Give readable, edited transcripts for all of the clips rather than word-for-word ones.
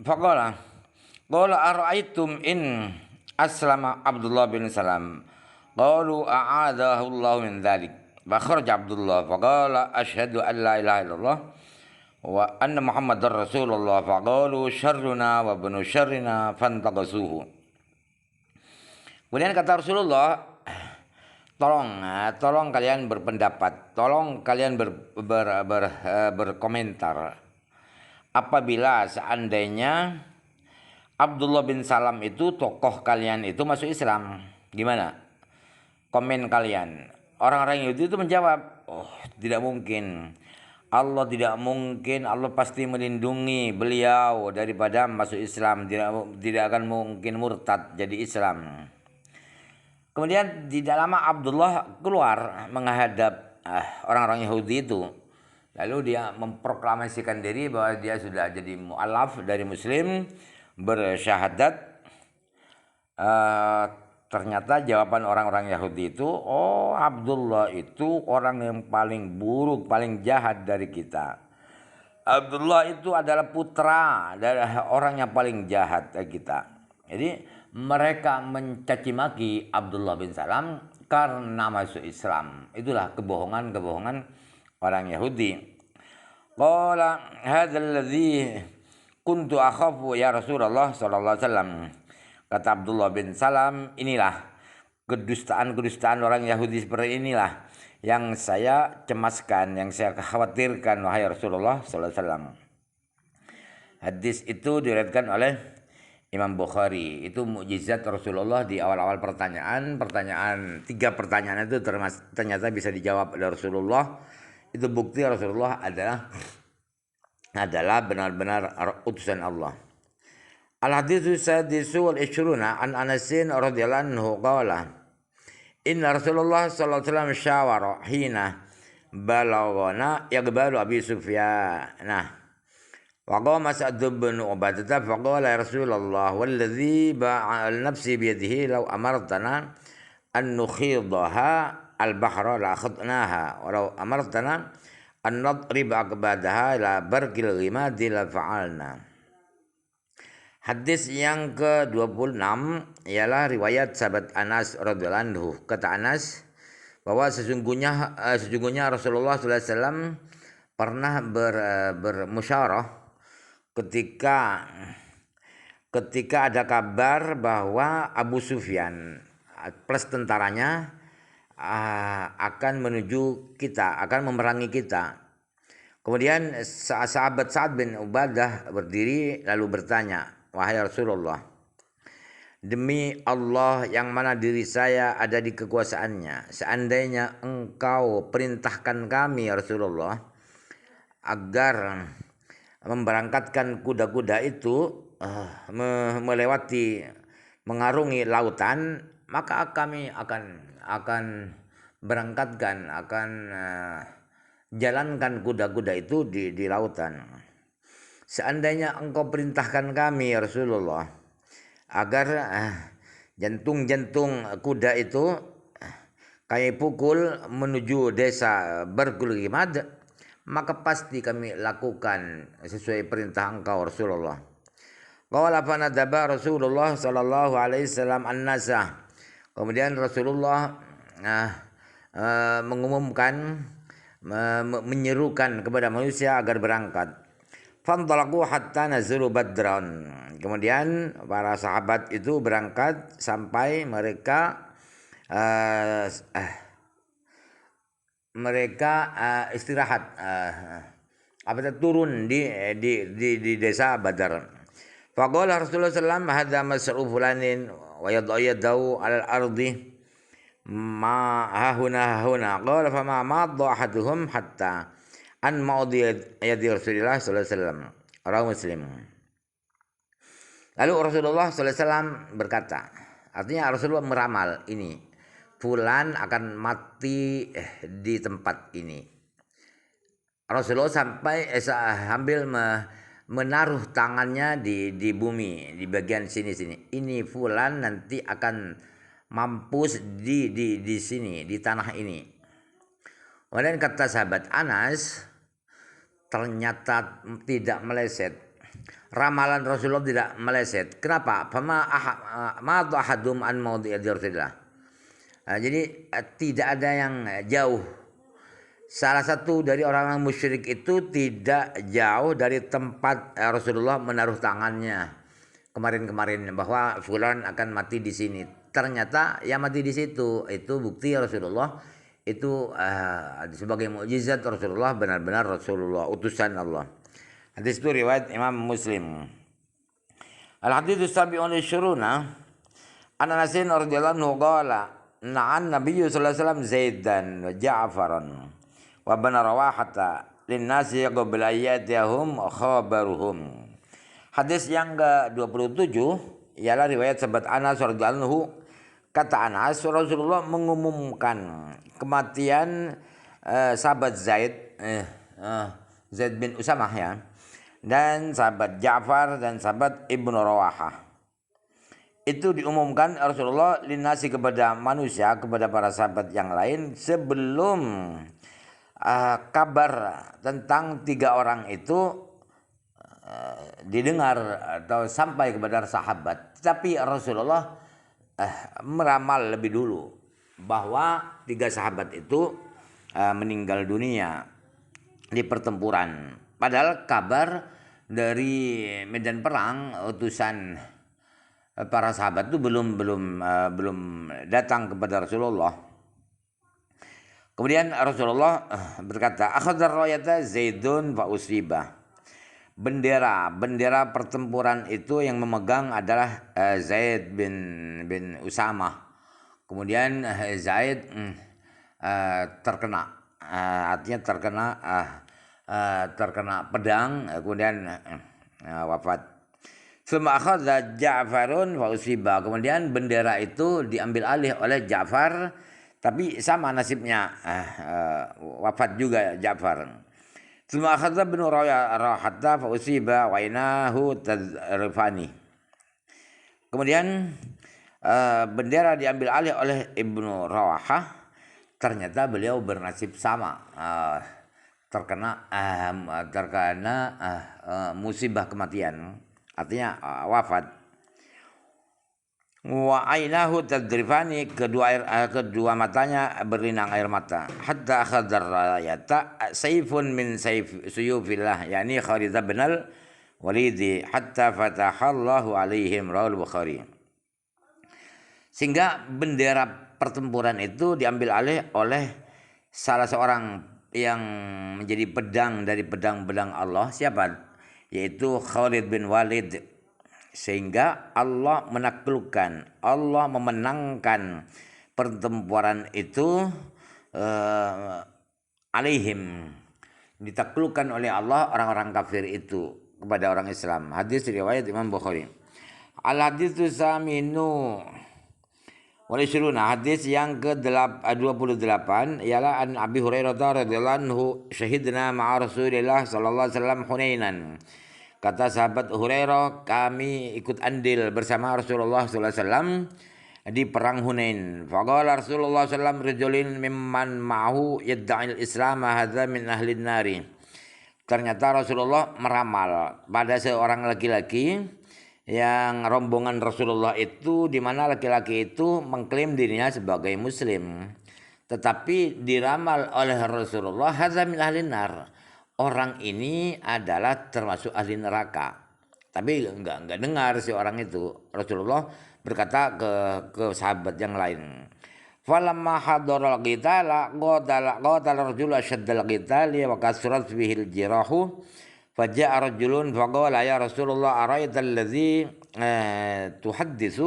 Faqala qala ara'aytum in aslama Abdullah bin Salam qalu a'adahu Allah min dzalik fa kharaja Abdullah faqala asyhadu an la ilaha illallah wa anna Muhammadar Rasulullah faqalu syarruna wa ibnu syarrina fantaqasuhu. Kemudian kata Rasulullah, tolong kalian berpendapat, tolong kalian berkomentar. Apabila seandainya Abdullah bin Salam itu tokoh kalian itu masuk Islam, gimana? Komen kalian. Orang-orang Yahudi itu menjawab, oh tidak mungkin. Allah tidak mungkin, Allah pasti melindungi beliau daripada masuk Islam. Tidak akan mungkin murtad jadi Islam. Kemudian tidak lama Abdullah keluar menghadap orang-orang Yahudi itu. Lalu dia memproklamasikan diri bahwa dia sudah jadi mu'alaf dari Muslim, bersyahadat. Ternyata jawaban orang-orang Yahudi itu, oh Abdullah itu orang yang paling buruk, paling jahat dari kita. Abdullah itu adalah putra dari orang yang paling jahat dari kita. Jadi mereka mencaci maki Abdullah bin Salam karena masuk Islam. Itulah kebohongan-kebohongan orang Yahudi. Qala hadzal ladzi kuntu akhafu ya Rasulullah sallallahu alaihi wasallam. Kata Abdullah bin Salam, inilah kedustaan-kedustaan orang Yahudi seperti inilah yang saya cemaskan, yang saya khawatirkan wahai Rasulullah sallallahu alaihi wasallam. Hadis itu diriwayatkan oleh Imam Bukhari. Itu mukjizat Rasulullah di awal-awal pertanyaan 3 pertanyaan itu ternyata bisa dijawab oleh Rasulullah. Itu bukti Rasulullah adalah benar-benar utusan Allah. Al-haditsu sadisu wal ishruna an Anasin radhiyallahu anhu qala inna Rasulullah sallallahu alaihi wasallam syawara hina balaghana yaqbalu Abi Sufyan. وقام سعد بن عبادة فقال يا رسول الله والذي باع نفسي بيده لو أمرتنا أن نخيضها البحر لأخذناها ولو أمرتنا أن نضرب أكبادها إلى برك الغماد لفعلنا. Hadis yang ke-26 ialah riwayat sahabat Anas radhiyallahu anhu. Kata Anas bahwa sesungguhnya Rasulullah SAW pernah bermusyawarah ketika ada kabar bahwa Abu Sufyan plus tentaranya akan menuju kita, akan memerangi kita. Kemudian sahabat Sa'ad bin Ubadah berdiri lalu bertanya, wahai Rasulullah, demi Allah yang mana diri saya ada di kekuasaannya, seandainya engkau perintahkan kami ya Rasulullah agar memberangkatkan kuda-kuda itu mengarungi lautan, maka kami akan berangkatkan, akan jalankan kuda-kuda itu di lautan. Seandainya engkau perintahkan kami ya Rasulullah agar jantung-jantung kuda itu kami pukul menuju desa Barkul Ghimad, maka pasti kami lakukan sesuai perintah engkau Rasulullah. Qala fanadaba Rasulullah sallallahu alaihi wasallam an-nasa. Kemudian Rasulullah mengumumkan, menyerukan kepada manusia agar berangkat. Fantalaqu hatta nazalu Badran. Kemudian para sahabat itu berangkat sampai mereka istirahat, turun di desa Badar. Faqala Rasulullah sallallahu hadza mas'u fulanin wa yad'u al ardi ma hahuna qala fama madha ahaduhum hatta an maudi yadi Rasulullah sallallahu alaihi wasallam. Rawi Muslim. Lalu Rasulullah sallallahu alaihi wasallam berkata, artinya Rasulullah meramal ini, fulan akan mati di tempat ini. Rasulullah sampai sambil menaruh tangannya di bumi, di bagian sini. Ini fulan nanti akan mampus di sini, di tanah ini. Kemudian kata sahabat Anas, ternyata tidak meleset. ramalan Rasulullah tidak meleset. Kenapa? Ma ahadum an maudhi'i Rasulillah. Jadi tidak ada yang jauh. Salah satu dari orang-orang musyrik itu tidak jauh dari tempat Rasulullah menaruh tangannya kemarin-kemarin bahwa fulan akan mati di sini. Ternyata yang mati di situ itu bukti Rasulullah itu sebagai mukjizat Rasulullah, benar-benar Rasulullah utusan Allah. Hadis itu riwayat Imam Muslim. Al-hadits sabi'un syuruna an Anasin radhiyallahu anhu qala na'an Nabi sallallahu alaihi wasallam Zaidan wa Ja'faran wa bana Rawahata linnasi qabla ayyatihum khabaruhum. Hadis yang ke-27 ialah riwayat sahabat Anas radhiyallahu anhu. Kata Anas, Rasulullah mengumumkan kematian sahabat Zaid bin Usamah ya, dan sahabat Ja'far dan sahabat Ibnu Rawahah. Itu diumumkan Rasulullah linasi kepada manusia, kepada para sahabat yang lain sebelum kabar tentang 3 orang itu didengar atau sampai kepada sahabat. Tapi Rasulullah meramal lebih dulu bahwa 3 sahabat itu meninggal dunia di pertempuran. Padahal kabar dari medan perang utusan para sahabat itu belum datang kepada Rasulullah. Kemudian Rasulullah berkata, akhadar rayata Zaidun fa usiba. Bendera pertempuran itu yang memegang adalah Zaid bin Usamah. Kemudian Zaid terkena, artinya terkena pedang, kemudian wafat. Summa akhadha Ja'farun wa usiba. Kemudian bendera itu diambil alih oleh Ja'far, tapi sama nasibnya, wafat juga Ja'far. Summa akhadha bin Rawahata fa usiba wa inahu tadrifani. Kemudian bendera diambil alih oleh Ibnu Rawahah, ternyata beliau bernasib sama, terkena musibah kematian, artinya wafat. Wa ainahu tadrifani, kedua matanya berlinang air mata. Hatta akhadar rayata saifun min suyufillah, yakni Khalid bin al-Walid, hatta fatahallahu alaihim, rawal Bukhari. Sehingga bendera pertempuran itu diambil alih oleh salah seorang yang menjadi pedang dari pedang-pedang Allah. Siapa? Yaitu Khalid bin Walid. Sehingga Allah menaklukkan, Allah memenangkan pertempuran itu alaihim, ditaklukkan oleh Allah orang-orang kafir itu kepada orang Islam. Hadis riwayat Imam Bukhari. Al haditsu saminu wal ishruna, hadis yang ke-28 ialah an Abi Hurairah radhiyallahu anhu, syahidna ma'a Rasulillah sallallahu alaihi wasallam Hunainan. Kata sahabat Hurairah, kami ikut andil bersama Rasulullah sallallahu alaihi wasallam di perang Hunain. Faqala Rasulullah sallallahu alaihi wasallam rajulin mimman ma'ahu yad'il Islam hadza min ahli nari. Ternyata Rasulullah meramal pada seorang laki-laki yang rombongan Rasulullah itu, di mana laki-laki itu mengklaim dirinya sebagai muslim, tetapi diramal oleh Rasulullah hadza min ahli nar. Orang ini adalah termasuk ahli neraka. Tapi enggak dengar si orang itu. Rasulullah berkata ke sahabat yang lain. Falamma hadaral qitala qatala rajul ashaddal qitali wa kasrat bihi al-jirahu faja'a rajulun faqala ya Rasulullah araita alladhi tuhaddisu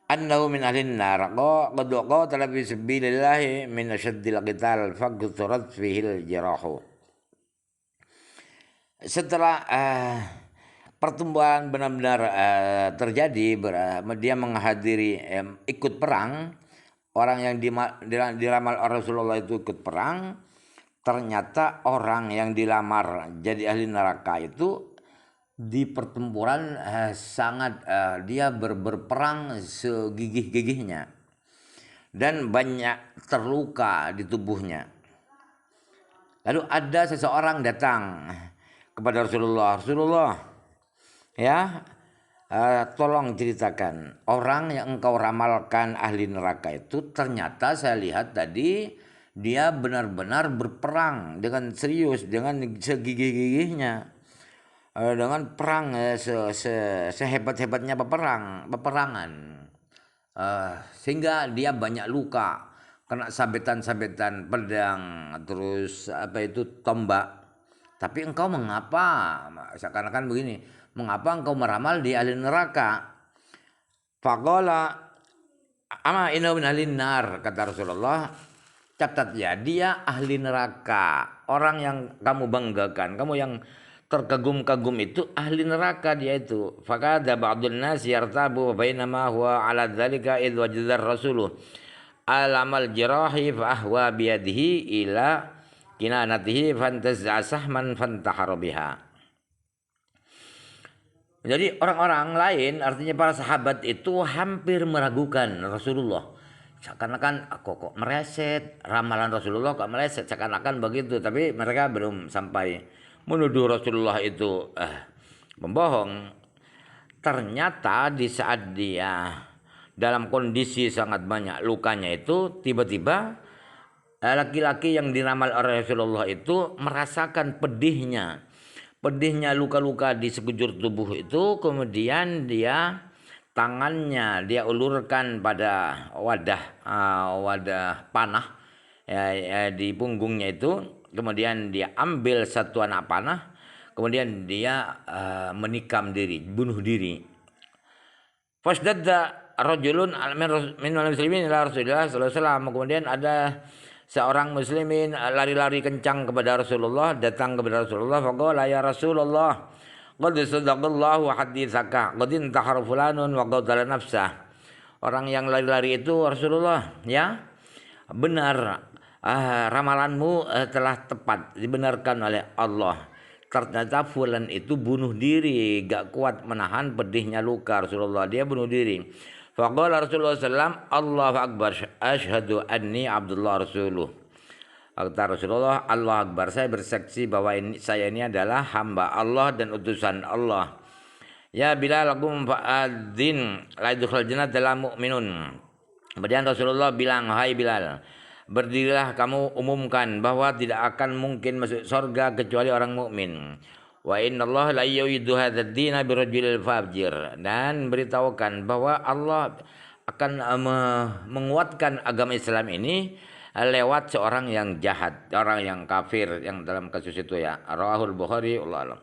annahu min ahli an-nar qad qatala fi sabilillah min ashaddil qital faqtarat fihi al-jirahu. Setelah pertempuran benar-benar terjadi, dia menghadiri ikut perang, orang yang diramal Rasulullah itu ikut perang, ternyata orang yang dilamar jadi ahli neraka itu di pertempuran sangat dia berperang segigih-gigihnya dan banyak terluka di tubuhnya. Lalu ada seseorang datang kepada Rasulullah, Ya, tolong ceritakan orang yang engkau ramalkan ahli neraka itu ternyata saya lihat tadi dia benar-benar berperang dengan serius, dengan segigih-gigihnya, dengan perang sehebat-hebatnya peperangan, sehingga dia banyak luka, kena sabetan-sabetan pedang, terus apa itu tombak. Tapi engkau mengapa, seakan-akan begini, mengapa engkau meramal di ahli neraka? Faqala ama inna min ahli nar, kata Rasulullah, catat ya, dia ahli neraka. Orang yang kamu banggakan, kamu yang terkagum-kagum itu ahli neraka dia itu. Fakada ba'dun nas yartabu bainama huwa ala dzalika id wajadar rasuluh alamal jirahi fa ahwa biyadihi ila kinanatihi fantaz'a sahman fantahara biha. Jadi orang-orang lain, artinya para sahabat itu hampir meragukan Rasulullah. Seakan-akan kok meleset, ramalan Rasulullah kok meleset, seakan-akan begitu. Tapi mereka belum sampai menuduh Rasulullah itu membohong. Ternyata di saat dia dalam kondisi sangat banyak lukanya itu, tiba-tiba laki-laki yang diramal oleh Rasulullah itu merasakan pedihnya luka-luka di sekujur tubuh itu, kemudian dia tangannya dia ulurkan pada wadah panah di punggungnya itu, kemudian dia ambil satu anak panah, kemudian dia menikam diri, bunuh diri. Fasdadda rajulun min muslimin ila Rasulullah sallallahu alaihi wasallam. Kemudian ada seorang muslimin lari-lari kencang kepada Rasulullah, datang kepada Rasulullah, faqala ya Rasulullah, qad sadaqallahu haditsaka, qad intahara fulanun wa qatala nafsah. Orang yang lari-lari itu, Rasulullah, ya, benar, ramalanmu telah tepat, dibenarkan oleh Allah. Ternyata fulan itu bunuh diri, gak kuat menahan pedihnya luka Rasulullah, dia bunuh diri. Faqala Rasulullah sallam, Allahu akbar, asyhadu anni Abdullah Rasuluh. Kata Rasulullah, Allah akbar, saya bersaksi bahwa saya ini adalah hamba Allah dan utusan Allah. Ya Bilal, qum fa'adzin la yadkhul jannah dalam mu'minun. Kemudian Rasulullah bilang, hai Bilal, berdirilah kamu umumkan bahwa tidak akan mungkin masuk surga kecuali orang mukmin. Wa innallaha la yu'iddu hadzal dina birajulil fajir, dan beritahukan bahwa Allah akan menguatkan agama Islam ini lewat seorang yang jahat, orang yang kafir, yang dalam kasus itu ya. Rawahul Bukhari, Allah alam.